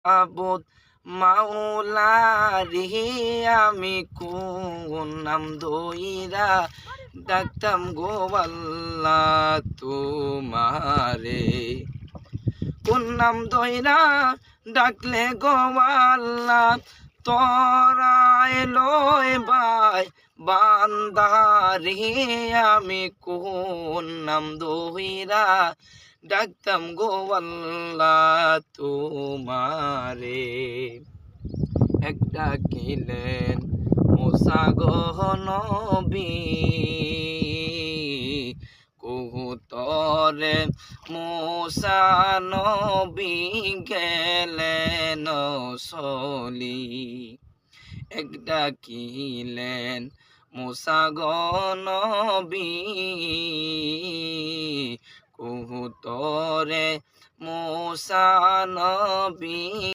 মাবুদ মাওলারি আমি কোন নাম ধইরা ডাকতাম গো আল্লাহ তোমারে, কোন নাম ধইরা ডাকলে গো আল্লাহ তোরায় লয় ভাই বান্দারি আমি কোন নাম ধইরা ডাকতাম গো আল্লাহ তোমারে। এক ডাকিলেন মুসা গো নবী কবুতরে মুসা নবী গেলেন চলি। এক ডাকিলেন মুসা গো নবী কবুতরে মুসা নবী